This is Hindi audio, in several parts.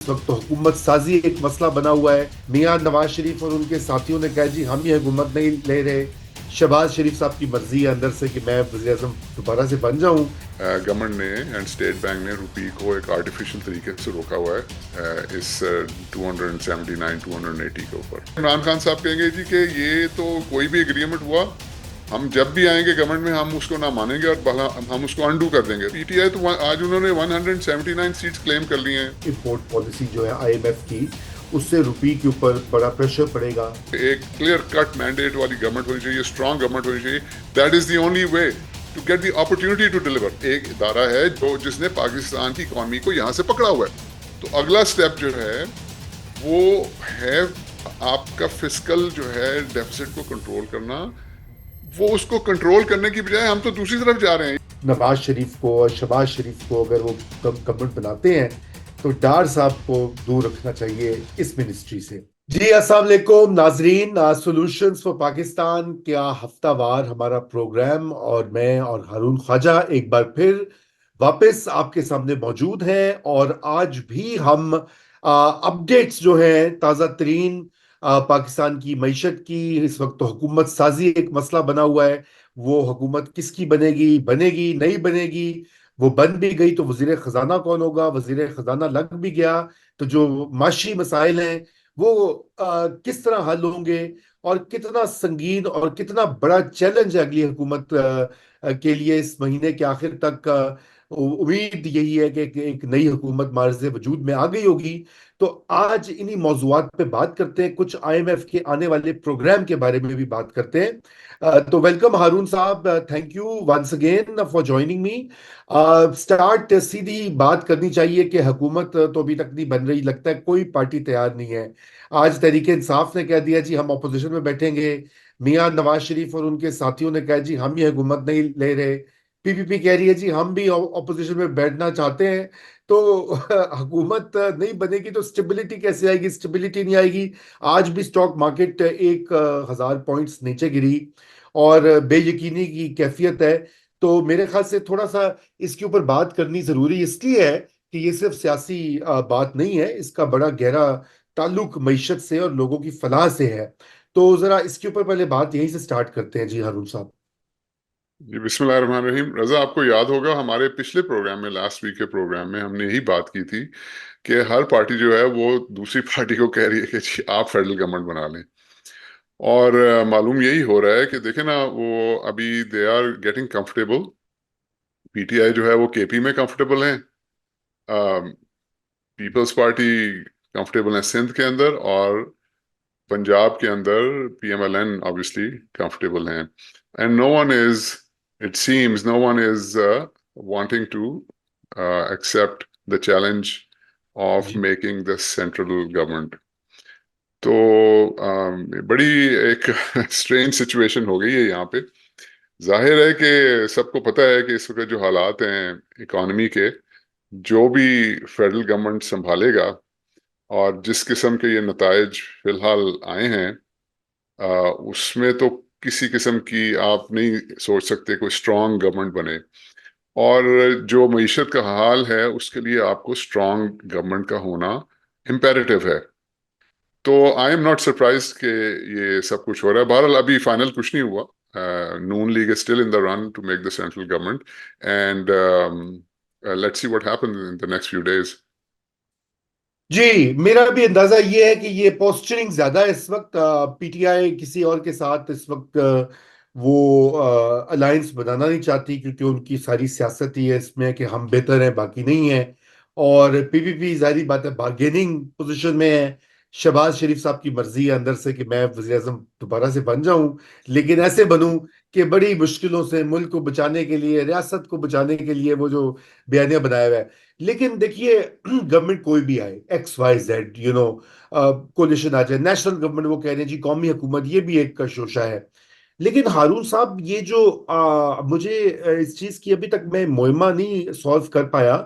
इस वक्त तो हुकूमत साजी एक मसला बना हुआ है। मियां नवाज शरीफ और उनके साथियों ने कहा जी हम ये हुकूमत नहीं ले रहे। शहबाज शरीफ साहब की मर्जी है अंदर से कि मैं वज़ीर आज़म दोबारा से बन जाऊं। गवर्नमेंट ने एंड स्टेट बैंक ने रुपी को एक आर्टिफिशियल तरीके से रोका हुआ है इस 279 280 के ऊपर। इमरान खान साहब कहेंगे जी कि ये तो कोई भी एग्रीमेंट हुआ, हम जब भी आएंगे गवर्नमेंट में हम उसको ना मानेंगे और हम उसको अंडू कर देंगे। पीटीआई तो आज उन्होंने 179 सीट्स क्लेम कर ली हैं। इम्पोर्ट पॉलिसी जो है आईएमएफ की, उससे रुपये के ऊपर बड़ा प्रेशर पड़ेगा। एक क्लियर कट मैंडेट वाली गवर्नमेंट होनी चाहिए, स्ट्रांग गवर्नमेंट होनी चाहिए। That is the only way to get the opportunity to deliver. एक इदारा है जो जिसने पाकिस्तान की इकॉनमी को यहाँ से पकड़ा हुआ है, तो अगला स्टेप जो है वो है आपका फिस्कल जो है डेफिसिट को कंट्रोल करना। वो उसको कंट्रोल करने की बजाय हम तो दूसरी तरफ जा रहे हैं। नवाज शरीफ को और शहबाज शरीफ को अगर वो गवर्नमेंट बनाते हैं तो डार साहब को दूर रखना चाहिए इस मिनिस्ट्री से। जी अस्सलाम वालेकुम नाजरीन, सॉल्यूशंस फॉर पाकिस्तान क्या हफ्तावार हमारा प्रोग्राम, और मैं और हारून ख्वाजा एक बार फिर वापस आपके सामने मौजूद हैं। और आज भी हम अपडेट्स जो हैं ताज़ा तरीन पाकिस्तान की मईशत की, इस वक्त तो हुकूमत साजी एक मसला बना हुआ है। वो हुकूमत किसकी बनेगी, बनेगी नहीं बनेगी, वो बन भी गई तो वजीर खजाना कौन होगा, वजीर खजाना लग भी गया तो जो माशी मसाइल हैं वो किस तरह हल होंगे, और कितना संगीन और कितना बड़ा चैलेंज है अगली हुकूमत के लिए इस महीने के आखिर तक। उम्मीद यही है कि एक नई हुकूमत मार्ज़ वजूद में आ गई होगी। तो आज इन्हीं मौज़ूआत पे बात करते हैं, कुछ आईएमएफ के आने वाले प्रोग्राम के बारे में भी बात करते हैं। तो वेलकम हारून साहब, thank you once again for joining me. Start सीधी बात करनी चाहिए कि हुकूमत तो अभी तक नहीं बन रही, लगता है कोई पार्टी तैयार नहीं है। आज तहरीक इंसाफ ने कह दिया जी हम अपोजिशन में बैठेंगे। मियां नवाज शरीफ और उनके साथियों ने कहा जी हम ये हुकूमत नहीं ले रहे। पीपीपी कह रही है जी हम भी अपोजिशन में बैठना चाहते हैं। तो हुकूमत नहीं बनेगी तो स्टेबिलिटी कैसे आएगी, स्टेबिलिटी नहीं आएगी। आज भी स्टॉक मार्केट 1,000 पॉइंट्स नीचे गिरी और बेयकीनी की कैफियत है। तो मेरे ख्याल से थोड़ा सा इसके ऊपर बात करनी जरूरी इसलिए है कि ये सिर्फ सियासी बात नहीं है, इसका बड़ा गहरा ताल्लुक मईशत से और लोगों की फलाह से है। तो जरा इसके ऊपर पहले बात यहीं से स्टार्ट करते हैं जी हारून साहब। जी बिस्मिल्लाहिर्रहमानिर्रहीम। रजा, आपको याद होगा हमारे पिछले प्रोग्राम में, लास्ट वीक के प्रोग्राम में हमने यही बात की थी कि हर पार्टी जो है वो दूसरी पार्टी को कह रही है कि जी आप फेडरल गवर्नमेंट बना लें। और मालूम यही हो रहा है कि देखे ना, वो अभी they are getting comfortable. PTI जो है वो केपी में कंफर्टेबल है, पीपल्स पार्टी कंफर्टेबल है सिंध के अंदर, और पंजाब के अंदर पीएमएलएन ऑब्वियसली कंफर्टेबल हैं। And no one is, it seems no one is wanting to accept the challenge of जी making the central government। तो बड़ी एक स्ट्रेंज सिचुएशन हो गई है यहाँ पे। जाहिर है कि सबको पता है कि इस वक्त जो हालात हैं इकोनॉमी के, जो भी फेडरल गवर्नमेंट संभालेगा और जिस किस्म के ये नतायज फिलहाल आए हैं, उसमें तो किसी किस्म की आप नहीं सोच सकते कोई स्ट्रांग गवर्नमेंट बने। और जो मईशत का हाल है उसके लिए आपको स्ट्रांग गवर्नमेंट का होना इम्पेरेटिव है। तो आई एम नॉट सरप्राइज कि ये सब कुछ हो रहा है। बहरहाल अभी फाइनल कुछ नहीं हुआ। Noon league is still in the run to make the central government, and let's see what happens in the next few days. जी, मेरा भी अंदाजा ये है कि ये पोस्चरिंग ज्यादा है इस वक्त। पीटीआई किसी और के साथ इस वक्त वो अलायंस बनाना नहीं चाहती, क्योंकि उनकी सारी सियासत ही है इसमें कि हम बेहतर हैं बाकी नहीं है। और पीपीपी जाहिर बात है बार्गेनिंग पोजीशन में है। शहबाज शरीफ साहब की मर्जी है अंदर से कि मैं वज़ीर आज़म दोबारा से बन जाऊं, लेकिन ऐसे बनूं कि बड़ी मुश्किलों से मुल्क को बचाने के लिए, रियासत को बचाने के लिए वो जो बयानिया बनाया हुआ है। लेकिन देखिए गवर्नमेंट कोई भी आए, एक्स वाई जेड, कोलिशन आ जाए, नेशनल गवर्नमेंट, वो कह रहे हैं जी कौमी हुकूमत, ये भी एक शोशा है। लेकिन हारून साहब ये जो मुझे इस चीज की अभी तक मैं मुइम्मा नहीं सॉल्व कर पाया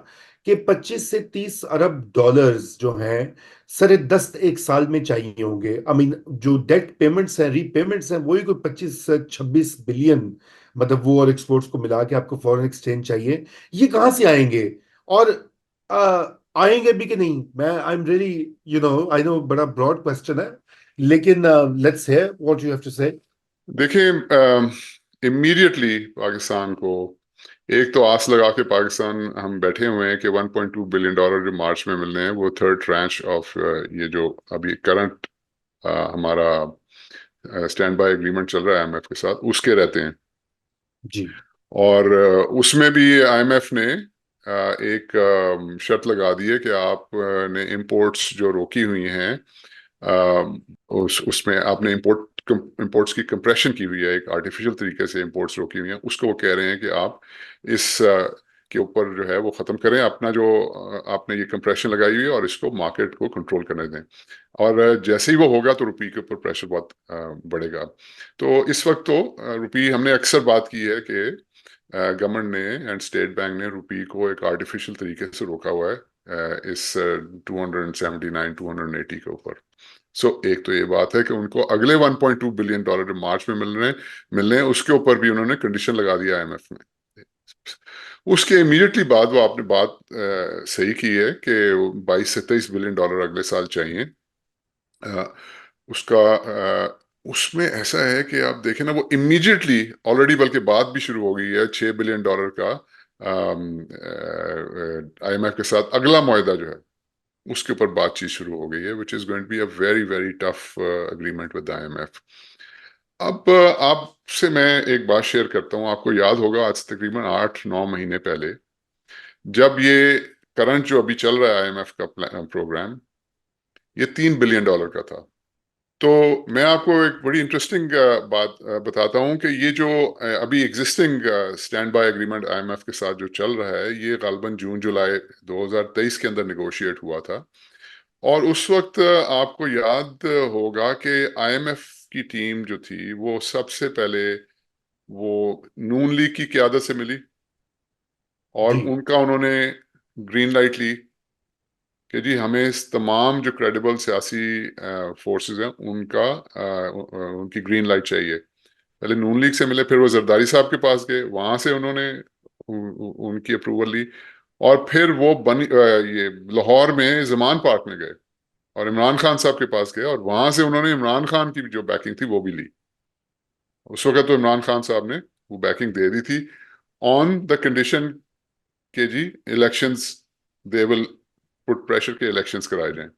कि 25 से 30 अरब डॉलर्स जो हैं सरे दस्त एक साल में चाहिए होंगे। आई मीन जो डेट पेमेंट्स हैं, रीपेमेंट्स हैं, वही कोई 25 से 26 बिलियन, मतलब वो और एक्सपोर्ट्स को मिला के आपको फॉरेन एक्सचेंज चाहिए। ये कहाँ से आएंगे? और आएंगे भी कि नहीं, मैं I am really, I know बड़ा ब्रॉड क्वेश्चन है, लेकिन let's hear what you have to say. देखिए, इमीडिएटली पाकिस्तान को एक तो आस लगा के पाकिस्तान हम बैठे हुए हैं कि 1.2 बिलियन डॉलर जो मार्च में मिलने हैं वो थर्ड ट्रांच ऑफ ये जो अभी करंट हमारा स्टैंड बाय एग्रीमेंट चल रहा है आईएमएफ के साथ, उसके रहते हैं। जी। और उसमें भी आईएमएफ ने एक शर्त लगा दी है कि आपने इंपोर्ट्स जो रोकी हुई हैं, उसमें आपने इंपोर्ट्स की कंप्रेशन की हुई है, एक आर्टिफिशियल तरीके से इंपोर्ट्स रोकी हुई हैं, उसको वो कह रहे हैं कि आप इस के ऊपर जो है वो ख़त्म करें अपना जो आपने ये कंप्रेशन लगाई हुई है, और इसको मार्केट को कंट्रोल करने दें। और जैसे ही वो होगा तो रुपये के ऊपर प्रेशर बहुत बढ़ेगा। तो इस वक्त तो रुपये, हमने अक्सर बात की है कि गवर्नमेंट ने एंड स्टेट बैंक ने रुपये को एक आर्टिफिशियल तरीके से रोका हुआ है इस 279 280 के ऊपर। एक तो ये बात है कि उनको अगले 1.2 बिलियन डॉलर जो मार्च में मिलने हैं उसके ऊपर भी उन्होंने कंडीशन लगा दिया आईएमएफ ने। उसके इमीडिएटली बाद वो आपने बात सही की है कि 22 से 23 बिलियन डॉलर अगले साल चाहिए। अ, उसका उसमें ऐसा है कि आप देखें ना, वो इमीडिएटली ऑलरेडी बल्कि बात भी शुरू हो गई है 6 बिलियन डॉलर का आईएमएफ के साथ अगला मुआहदा जो है उसके ऊपर बातचीत शुरू हो गई है, which is going to be a very very tough agreement with IMF. अब आपसे मैं एक बात शेयर करता हूँ, आपको याद होगा आज तकरीबन 8-9 महीने पहले जब ये करंट जो अभी चल रहा है आईएमएफ का प्रोग्राम, ये 3 बिलियन डॉलर का था। तो मैं आपको एक बड़ी इंटरेस्टिंग बात बताता हूँ कि ये जो अभी existing stand by agreement IMF के साथ जो चल रहा है, ये गालबन जून जुलाई 2023 के अंदर निगोशिएट हुआ था। और उस वक्त आपको याद होगा कि आईएमएफ की टीम जो थी वो सबसे पहले वो नून लीग की क़यादत से मिली, और जी। उनका उन्होंने ग्रीन लाइट ली कि जी हमें इस तमाम जो क्रेडिबल सियासी फोर्सेस हैं उनका उनकी ग्रीन लाइट चाहिए। पहले नून लीग से मिले, फिर वो जरदारी साहब के पास गए, वहां से उन्होंने उनकी अप्रूवल ली, और फिर वो ये लाहौर में जमान पार्क में गए और इमरान खान साहब के पास गए, और वहां से उन्होंने इमरान खान की जो बैकिंग थी वो भी ली। उस वक्त तो इमरान खान साहब ने वो बैकिंग दे दी थी ऑन द कंडीशन के जी elections, they will put pressure के इलेक्शंस कराए जाएं।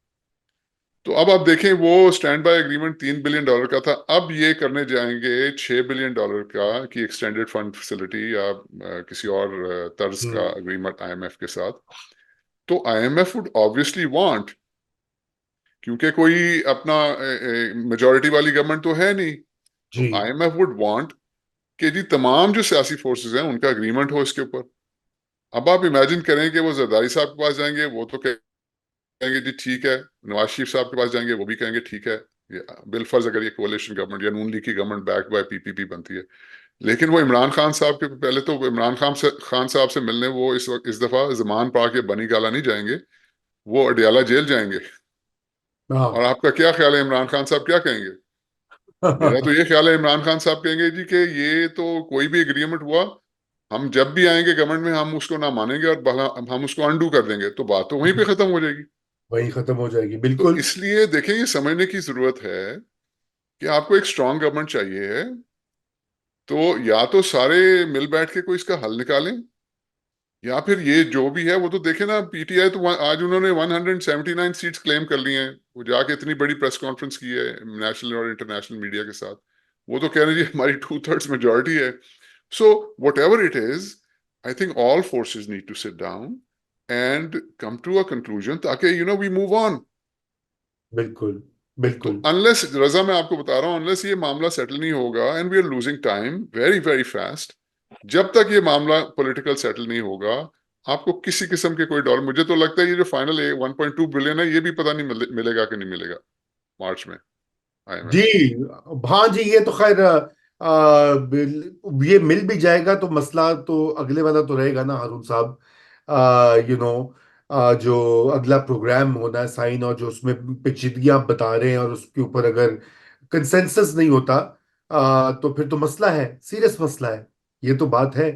तो अब आप देखें, वो standby agreement 3 billion dollar का था, अब ये करने जाएंगे 6 बिलियन डॉलर का की एक्सटेंडेड फंड फैसिलिटी या किसी और तर्ज का हम्म। एग्रीमेंट आईएमएफ के साथ। तो आईएमएफ वुड ऑब्वियसली वांट, क्योंकि कोई अपना मेजॉरिटी वाली गवर्नमेंट तो है नहीं, जी। तो आईएमएफ वुड वांट कि जी तमाम जो सियासी फोर्सेस हैं उनका एग्रीमेंट हो इसके ऊपर। अब आप इमेजिन करें कि वो जरदारी साहब के पास जाएंगे, वो तो कहेंगे जी ठीक है, नवाज शरीफ साहब के पास जाएंगे वो भी कहेंगे ठीक है, बिलफर्ज अगर ये कोalition गवर्नमेंट या नून लीग की गवर्नमेंट बैक्ड बाय पीपीपी बनती है। लेकिन वो इमरान खान साहब के पहले तो इमरान खान साहब से मिलने वो इस वक्त इस दफा जमान पार्क या बनी गाला नहीं जाएंगे, वो अडियाला जेल जाएंगे। और हाँ। आपका क्या ख्याल है इमरान खान साहब क्या कहेंगे? मेरा तो ये ख्याल है इमरान खान साहब कहेंगे जी कि ये तो कोई भी एग्रीमेंट हुआ, हम जब भी आएंगे गवर्नमेंट में हम उसको ना मानेंगे और हम उसको अनडू कर देंगे, तो बात तो वहीं पे खत्म हो जाएगी। वही खत्म हो जाएगी, तो बिल्कुल। इसलिए देखें, ये समझने की जरूरत है कि आपको एक स्ट्रांग गवर्नमेंट चाहिए है, तो या तो सारे मिल बैठ के कोई इसका हल निकालें, या फिर ये जो भी है वो तो देखें ना, पीटीआई तो आज उन्होंने 179 सीट्स क्लेम कर ली हैं, वो जाके इतनी बड़ी प्रेस कॉन्फ्रेंस की है नेशनल और इंटरनेशनल मीडिया के साथ, वो तो कह रहे हैं जी हमारी 2/3 मेजोरिटी है। So whatever it is, I think all forces need to sit down and come to a conclusion, ताकि वी मूव ऑन। बिल्कुल। तो बिल्कुल। अनलेस, रजा मैं आपको बता रहा हूं, अनलेस ये मामला सेटल नहीं होगा, and we are losing time very very fast, जब तक ये मामला पॉलिटिकल सेटल नहीं होगा, आपको किसी किस्म के कोई डॉलर, मुझे तो लगता है ये जो फाइनल 1.2 बिलियन है ये भी पता नहीं मिलेगा कि नहीं मिलेगा मार्च में जी। आईएमएफ से। हाँ जी, ये तो खैर ये मिल भी जाएगा तो मसला तो अगले वाला तो रहेगा ना हारून साहब। जो अगला प्रोग्राम होना है साइन, और जो उसमें पेचीदगियां आप बता रहे हैं, और उसके ऊपर अगर कंसेंसस नहीं होता तो फिर तो मसला है, सीरियस मसला है। ये तो बात है।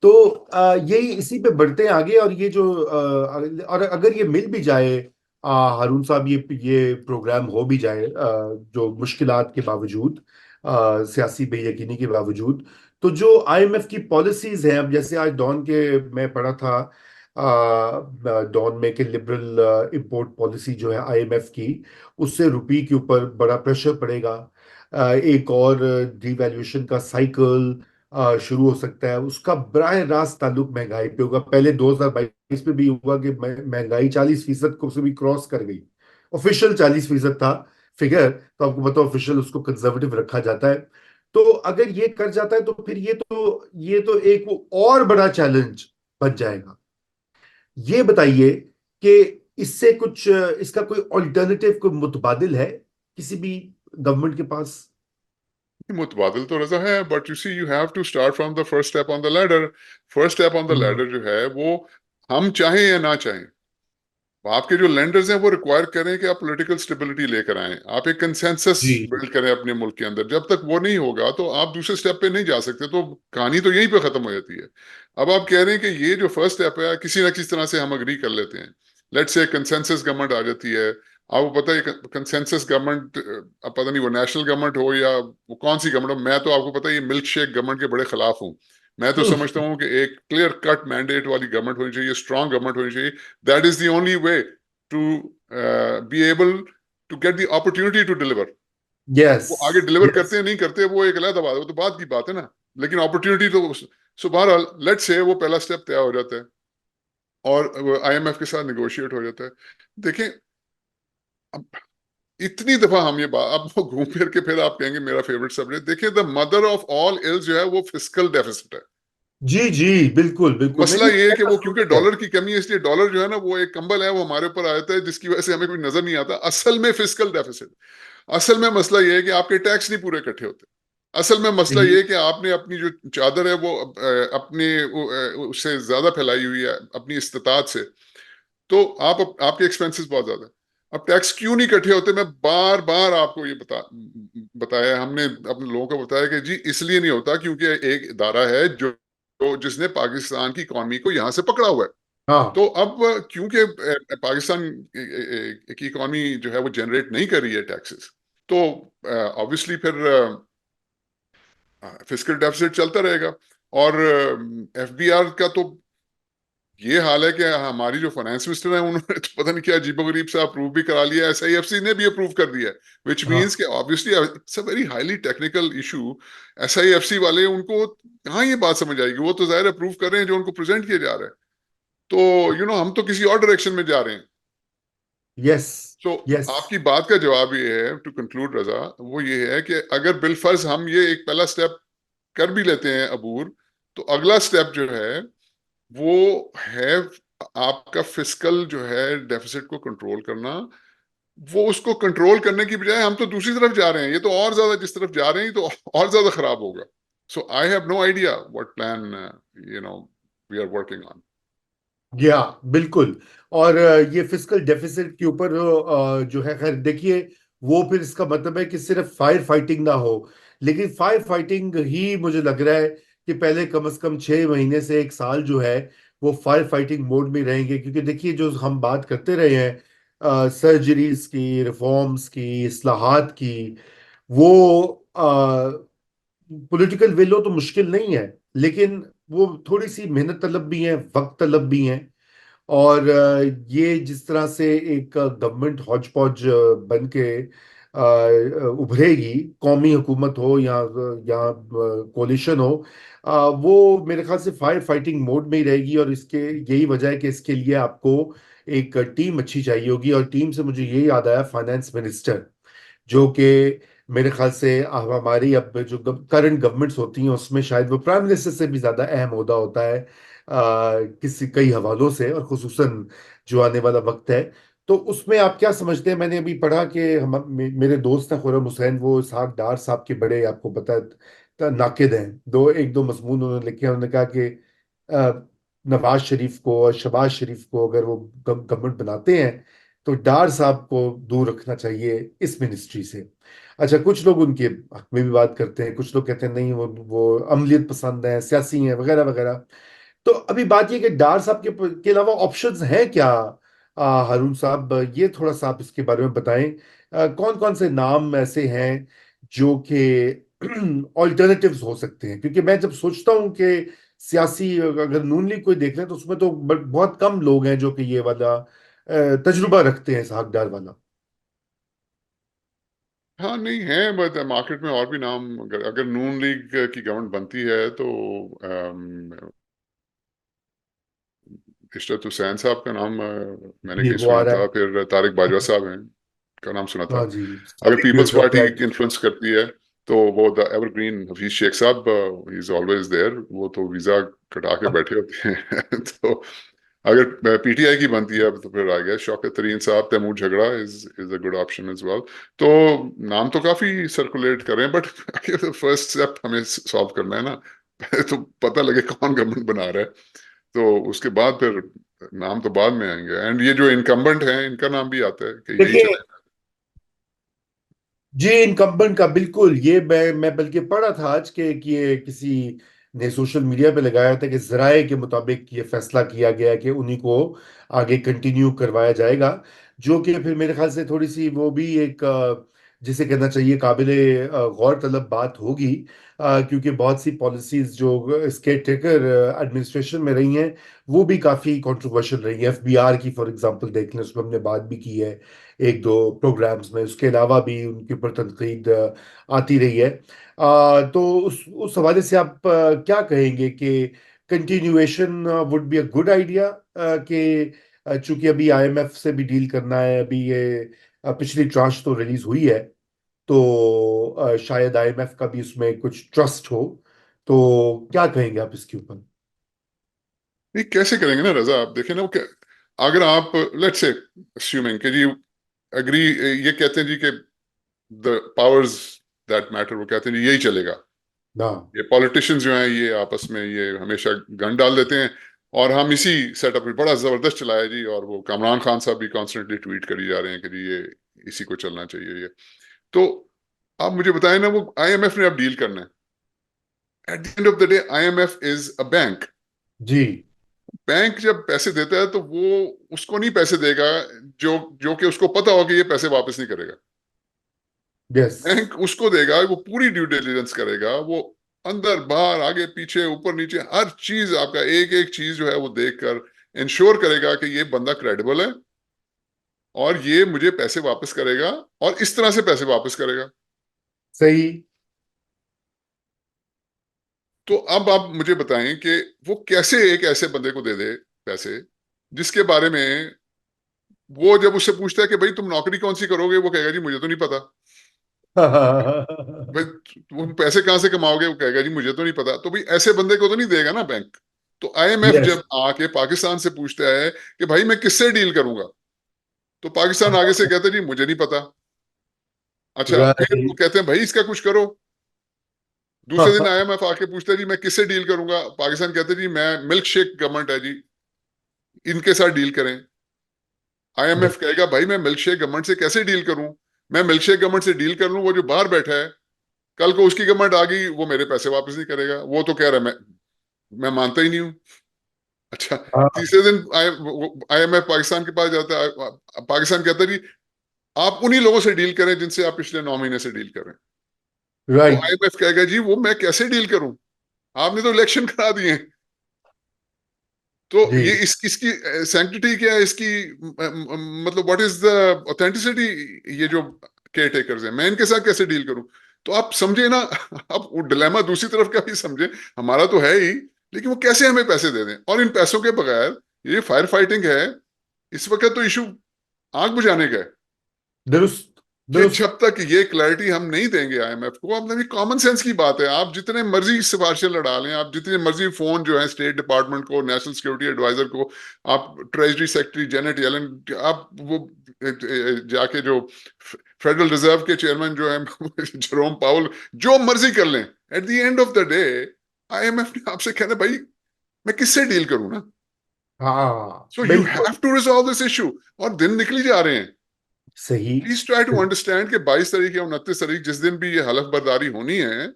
तो यही इसी पे बढ़ते हैं आगे। और ये जो और अगर ये मिल भी जाए, हारून साहब, ये प्रोग्राम हो भी जाए, जो मुश्किलात के बावजूद, सियासी बेयकीनी के बावजूद, तो जो आईएमएफ की पॉलिसीज हैं, अब जैसे आज डॉन के मैं पढ़ा था, डॉन में कि लिबरल इंपोर्ट पॉलिसी जो है आईएमएफ की, उससे रुपये के ऊपर बड़ा प्रेशर पड़ेगा। एक और डिवैल्यूएशन का साइकिल शुरू हो सकता है, उसका बराह रास्त ताल्लुक महंगाई पे होगा। पहले 2022 में भी हुआ कि महंगाई 40% को से भी क्रॉस कर गई। ऑफिशियल 40% था फिगर, तो आपको पता, ऑफिशियल उसको कंजर्वेटिव रखा जाता है। तो अगर ये कर जाता है तो फिर ये तो एक और बड़ा चैलेंज बन जाएगा। ये बताइए कि इससे कुछ इसका कोई ऑल्टरनेटिव, कोई मुतबादिल है किसी भी गवर्नमेंट के पास? मुतबादिल तो रजा है, but you see you have to start from the first step on the ladder. First step on the hmm. Ladder जो है वो हम चाहें या ना चाहें, आपके जो लेंडर्स हैं वो रिक्वायर करें कि आप पॉलिटिकल स्टेबिलिटी लेकर आएं, आप एक कंसेंसस जी। बिल्ड करें अपने मुल्क के अंदर। जब तक वो नहीं होगा तो आप दूसरे स्टेप पे नहीं जा सकते, तो कहानी तो यहीं पे खत्म हो जाती है। अब आप कह रहे हैं कि ये जो फर्स्ट स्टेप है किसी ना किसी तरह से हम अग्री कर लेते हैं, लेट्स से कंसेंसस गवर्नमेंट आ जाती है। आपको पता है कंसेंसस गवर्नमेंट, अब पता नहीं वो नेशनल गवर्नमेंट हो या वो कौन सी गवर्नमेंट हो, मैं तो आपको पता है ये मिल्क शेक गवर्नमेंट के बड़े खिलाफ हूँ। मैं तो समझता हूँ कि एक क्लियर कट मैंडेट वाली गवर्नमेंट होनी चाहिए, स्ट्रांग गवर्नमेंट होनी चाहिए। That is the only way to be able to get the opportunity to deliver। Yes. वो आगे डिलीवर यस। करते हैं नहीं करते वो एक अलग बात है, वो तो बात की बात है ना। लेकिन अपॉर्चुनिटी तो, सो बहरहाल लेट्स से वो पहला स्टेप तय हो जाता है और आईएमएफ के साथ नेगोशिएट हो जाता है। देखें, अब इतनी दफा हम ये बात, अब वो घूम फिर के फिर आप कहेंगे मेरा फेवरेट सब्जेक्ट, देखिए the mother of all ills जो है वो फिस्कल डेफिसिट है। जी जी, बिल्कुल बिल्कुल, मसला नहीं ये है कि वो क्योंकि नहीं है। डॉलर की कमी है, इसलिए डॉलर जो है ना वो एक कंबल है, वो हमारे ऊपर आ जाता है जिसकी वजह से हमें कोई नजर नहीं आता असल में फिस्कल डेफिसिट। असल में मसला ये है कि आपके टैक्स नहीं पूरे इकट्ठे होते। असल में मसला ये जी। है कि आपने अपनी जो चादर है वो अपने उससे ज्यादा फैलाई हुई है अपनी इस्तात से, तो आपके एक्सपेंसेस बहुत ज्यादा है। अब टैक्स क्यों नहीं इकट्ठे होते, मैं बार बार आपको ये बताया, हमने अपने लोगों को बताया कि जी इसलिए नहीं होता क्योंकि एक इदारा है जो जिसने पाकिस्तान की इकॉनमी को यहां से पकड़ा हुआ है। हाँ। तो अब क्योंकि पाकिस्तान की इकॉनमी जो है वो जनरेट नहीं कर रही है टैक्सेस, तो ऑब्वियसली फिर फिस्कल डेफिसिट चलता रहेगा। और एफबीआर का तो ये हाल है कि हमारी जो फाइनेंस मिनिस्टर है उन्होंने तो पता नहीं क्या अजीबोगरीब से अप्रूव भी करा लिया, एसआईएफसी ने भी अप्रूव कर दिया है, विच हाँ। मींस कि obviously it's a very highly technical issue. SIFC वाले उनको कहाँ ये बात समझ आएगी, वो तो जाहिर अप्रूव कर रहे हैं जो उनको प्रेजेंट किया जा रहा है। तो हम तो किसी और डायरेक्शन में जा रहे हैं। यस। तो यस। आपकी बात का जवाब ये है, टू कंक्लूड रजा, वो ये है कि अगर बिलफर्ज हम ये एक पहला स्टेप कर भी लेते हैं अबूर, तो अगला स्टेप जो है वो है आपका फिस्कल जो है डेफिसिट को कंट्रोल करना। वो उसको कंट्रोल करने की बजाय हम तो दूसरी तरफ जा रहे हैं, ये तो और ज्यादा जिस तरफ जा रहे हैं तो और ज्यादा खराब होगा। So I have no idea what plan you know we are working on. या बिल्कुल। और ये फिजिकल डेफिसिट के ऊपर जो है, खैर देखिए, वो फिर इसका मतलब है कि सिर्फ फायर फाइटिंग ना हो। लेकिन फायर फाइटिंग ही मुझे लग रहा है कि पहले कम से कम 6 महीने से एक साल जो है वो फायर फाइटिंग मोड में रहेंगे। क्योंकि देखिए, जो हम बात करते रहे हैं सर्जरीज की, रिफॉर्म्स की, इस्लाहात की, वो पॉलिटिकल विल हो तो मुश्किल नहीं है, लेकिन वो थोड़ी सी मेहनत तलब भी है, वक्त तलब भी है। और ये जिस तरह से एक गवर्नमेंट हौच पौच बन के उभरेगी, कौमी हुकूमत हो या कोलिशन हो, वो मेरे ख्याल से फायर फाइटिंग मोड में ही रहेगी। और इसके यही वजह है कि इसके लिए आपको एक टीम अच्छी चाहिए होगी। और टीम से मुझे ये याद आया, फाइनेंस मिनिस्टर, जो कि मेरे ख्याल से अब हमारी अब जो करंट गवर्नमेंट्स होती हैं उसमें शायद वो प्राइम मिनिस्टर से भी ज्यादा अहम ओहदा होता है किसी कई हवालों से, और खुसूसन जो आने वाला वक्त है। तो उसमें आप क्या समझते हैं? मैंने अभी पढ़ा कि मेरे दोस्त हैं खुर्रम हुसैन, वो इसहाक डार साहब के बड़े, आपको पता है, नाकिद हैं। एक दो मजमून उन्होंने लिखे हैं। उन्होंने कहा कि नवाज शरीफ को और शहबाज शरीफ को अगर वो गवर्नमेंट बनाते हैं तो डार साहब को दूर रखना चाहिए इस मिनिस्ट्री से। अच्छा, कुछ लोग उनके हक में भी बात करते हैं, कुछ लोग कहते हैं नहीं, वो अमलियत पसंद है, सियासी हैं, वगैरह वगैरह। तो अभी बात ये कि डार साहब के अलावा ऑप्शंस हैं क्या? हारून साहब, ये थोड़ा सा आप इसके बारे में बताएं, कौन कौन से नाम ऐसे हैं जो कि ऑल्टरनेटिव्स हो सकते हैं? क्योंकि मैं जब सोचता हूं कि सियासी, अगर नून लीग कोई देख लें तो उसमें तो बहुत कम लोग हैं जो कि ये वाला तजुर्बा रखते हैं, इस हकदार वाला। हाँ नहीं है, बट मार्केट में और भी नाम, अगर नून लीग की गवर्नमेंट बनती है तो इशरत हुसैन साहब का नाम मैंने जी, कहीं वो आ सुना रहा था, है। फिर तारिक बाजवा साहब हैं, का नाम सुना था। हाँ जी, अगर साबिक पीपल्स पार्टी ब्यूरोक्रेट। इन्फ्लुएंस करती है तो वो द एवरग्रीन हफीज शेख साहब, ही इज ऑलवेज देयर, वो तो वीजा कटा के बैठे होते हैं तो अगर पीटीआई की बनती है तो फिर आ गया शौकत तरीन साहब, तैमूर झगड़ा is a good option as well. तो नाम तो काफी सर्कुलेट कर रहे हैं, बट फर्स्ट स्टेप हमें सॉल्व करना है ना पहले तो पता लगे कौन गवर्नमेंट बना रहा है, तो उसके बाद फिर नाम तो बाद में आएंगे। एंड ये जो इनकम्बेंट हैं इनका नाम भी आता है कि यही देखिए, चलेगा। जी, इनकम्बेंट का बिल्कुल, ये मैं बल्कि पढ़ा था आज के कि ये किसी ने सोशल मीडिया पे लगाया था कि जराए के मुताबिक ये फैसला किया गया कि उन्हीं को आगे कंटिन्यू करवाया जाएगा, जो कि फिर मेरे ख्याल से थोड़ी सी वो भी एक जिसे कहना चाहिए काबिले गौर तलब बात होगी, क्योंकि बहुत सी पॉलिसीज जो इसके टेकर एडमिनिस्ट्रेशन में रही हैं वो भी काफी कंट्रोवर्शियल रही है। एफबीआर की फॉर एग्जांपल देख लें, उसमें हमने बात भी की है एक दो प्रोग्राम्स में, उसके अलावा भी उनके ऊपर तनकीद आती रही है। तो उस हवाले से आप क्या कहेंगे कि continuation would be a good idea, कि चूंकि अभी आईएमएफ से भी डील करना है, अभी ये पिछली ट्रांच तो रिलीज हुई है, तो शायद आईएमएफ का भी उसमें कुछ ट्रस्ट हो, तो क्या कहेंगे आप इसके ऊपर? नहीं कैसे करेंगे ना रजा, आप देखें ना वो अगर आप लेट्स से अस्यूमिंग कि जी अग्री, ये कहते हैं जी कि द पावर्स दैट मैटर, वो कहते हैं जी यही चलेगा, ना। ये पॉलिटिशियंस जो हैं ये आपस में ये हमेशा गन डाल देते हैं, और हम इसी सेटअप में बड़ा जबरदस्त चलाया जी, और वो कामरान खान साहब भी कॉन्स्टेंटली ट्वीट करी जा रहे हैं कि जी ये इसी को चलना चाहिए ये। तो आप मुझे बताएं ना, वो आईएमएफ ने अब डील करना है, at the end of the day IMF is a bank. जी। बैंक जब पैसे देता है तो वो उसको नहीं पैसे देगा जो जो कि उसको पता हो कि ये पैसे वापस नहीं करेगा। यस। बैंक उसको देगा, वो पूरी ड्यू डिलिजेंस करेगा, वो अंदर बाहर आगे पीछे ऊपर नीचे हर चीज, आपका एक एक चीज जो है वो देखकर इंश्योर करेगा कि ये बंदा क्रेडिबल है और ये मुझे पैसे वापस करेगा, और इस तरह से पैसे वापस करेगा। सही। तो अब आप मुझे बताएं कि वो कैसे एक ऐसे बंदे को दे दे पैसे जिसके बारे में वो जब उससे पूछता है कि भाई तुम नौकरी कौन सी करोगे, वो कहेगा जी मुझे तो नहीं पता। भाई तुम पैसे कहाँ से कमाओगे, वो कहेगा जी मुझे तो नहीं पता। तो भाई ऐसे बंदे को तो नहीं देगा ना बैंक। तो आईएमएफ यस। जब आके पाकिस्तान से पूछता है कि भाई मैं किससे डील करूंगा, तो पाकिस्तान आगे से कहता है जी मुझे नहीं पता। अच्छा फिर वो राइट। कहते हैं भाई इसका कुछ करो। दूसरे दिन आईएमएफ आके पूछता है जी मैं किससे डील करूंगा, पाकिस्तान कहते हैं जी मैं मिल्क शेक गवर्नमेंट है जी, इनके साथ डील करें। आईएमएफ कहेगा भाई मैं मिल्क शेक गवर्नमेंट से कैसे डील करूं, मैं मिल्क शेक गवर्नमेंट से डील कर लूं, वो जो बाहर बैठा है कल को उसकी गवर्नमेंट आ गई वो मेरे पैसे वापस नहीं करेगा, वो तो कह रहा है मैं मानता ही नहीं हूं। अच्छा तीसरे दिन आईएमएफ पाकिस्तान के पास जाता है, पाकिस्तान कहता है जी आप उन्हीं लोगों से डील करें जिनसे आप पिछले 9 महीने से डील कर रहे हैं। तो राइट। आईएमएफ कहेगा जी वो मैं कैसे डील करूं, आपने तो इलेक्शन करा दिए। तो जी। ये इसकी सैंक्टिटी क्या है इसकी, मतलब व्हाट इज द ऑथेंटिसिटी, ये जो केयर टेकर्स हैं मैं इनके साथ कैसे डील करूं। तो आप समझे ना अब वो डिलेमा दूसरी तरफ का भी समझे, हमारा तो है ही, लेकिन वो कैसे हमें पैसे दे दें, और इन पैसों के बगैर ये फायर फाइटिंग है इस वक्त तो इशू आग बुझाने का है, दुरुस्त। कि दुरुस्त। जब तक ये क्लैरिटी हम नहीं देंगे आईएमएफ को, अपने भी कॉमन सेंस की बात है, आप जितने मर्जी सिफारिशें लड़ा लें, आप जितने मर्जी फोन जो है स्टेट डिपार्टमेंट को, नेशनल सिक्योरिटी एडवाइजर को, आप ट्रेजरी सेक्रेटरी जेनेट येलन, आप वो जाके जो फेडरल रिजर्व के चेयरमैन जो है जेरोम पाउल, जो मर्जी कर लें, eight the end of the day IMF ने आपसे कहना भाई मैं किससे डील करूं ना। हाँ, सो यू बिल्कुल। Have to resolve this issue, और दिन निकली जा रहे हैं। सही। प्लीज ट्राई टू अंडरस्टैंड कि 22 तारीख या 29 तारीख जिस दिन भी ये हलफ बर्दारी होनी है,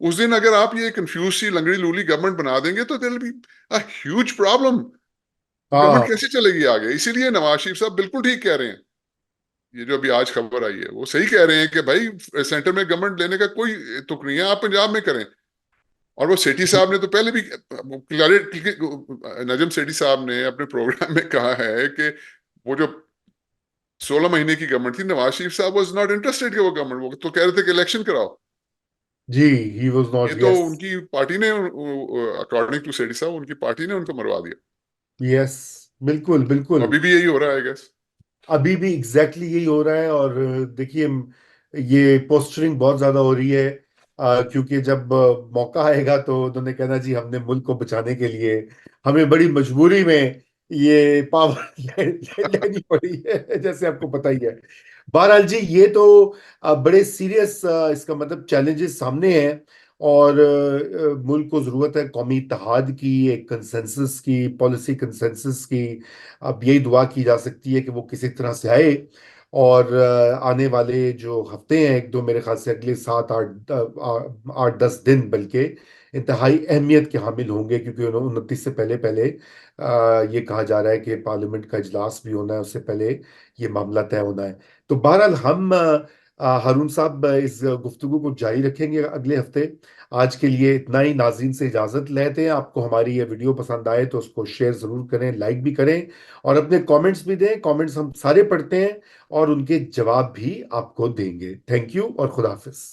उस दिन अगर आप ये कंफ्यूज सी लंगड़ी लूली गवर्नमेंट बना देंगे तो there will be a huge problem. Government हाँ कैसे चलेगी आगे? इसीलिए नवाज शरीफ साहब बिल्कुल ठीक कह रहे हैं। ये जो अभी आज खबर आई है वो सही कह रहे हैं कि भाई सेंटर में गवर्नमेंट लेने का कोई तुक नहीं है, आप पंजाब में करें। और वो सेठी साहब ने तो पहले भी नजम सेठी साहब ने अपने प्रोग्राम में कहा है कि वो जो 16 महीने की गवर्नमेंट थी, नवाज शरीफ साहब वाज नॉट इंटरेस्टेड कि वो गवर्नमेंट, वो तो कह रहे थे कि इलेक्शन कराओ। जी, ही वाज ये नॉट, तो यस। उनकी पार्टी ने, अकॉर्डिंग टू सेठी साहब, उनकी पार्टी ने उनको मरवा दिया। यस, बिल्कुल तो बिल्कुल। अभी भी यही हो रहा है, गैस। अभी भी एग्जैक्टली यही हो रहा है। और देखिए, ये पोस्चरिंग बहुत ज्यादा हो रही है, क्योंकि जब मौका आएगा तो उन्होंने कहना जी हमने मुल्क को बचाने के लिए हमें बड़ी मजबूरी में ये पावर लेनी पड़ी है, जैसे आपको पता ही है। बहरहाल जी, ये तो बड़े सीरियस, इसका मतलब चैलेंजेस सामने हैं। और मुल्क को जरूरत है कौमी इत्तेहाद की, एक कंसेंसस की, पॉलिसी कंसेंसस की। अब यही दुआ की जा सकती है कि वो किसी तरह से आए। और आने वाले जो हफ्ते हैं, एक दो, मेरे ख्याल से अगले 7 8 10 दिन बल्कि इंतहाई अहमियत के हामिल होंगे, क्योंकि 29 से पहले पहले ये कहा जा रहा है कि पार्लियामेंट का इजलास भी होना है, उससे पहले ये मामला तय होना है। तो बहरहाल हम हारून साहब इस गुफ्तगू को जारी रखेंगे अगले हफ्ते। आज के लिए इतना ही, नाज़रीन से इजाज़त लेते हैं। आपको हमारी ये वीडियो पसंद आए तो उसको शेयर ज़रूर करें, लाइक भी करें, और अपने कमेंट्स भी दें। कमेंट्स हम सारे पढ़ते हैं और उनके जवाब भी आपको देंगे। थैंक यू और खुदा हाफिज।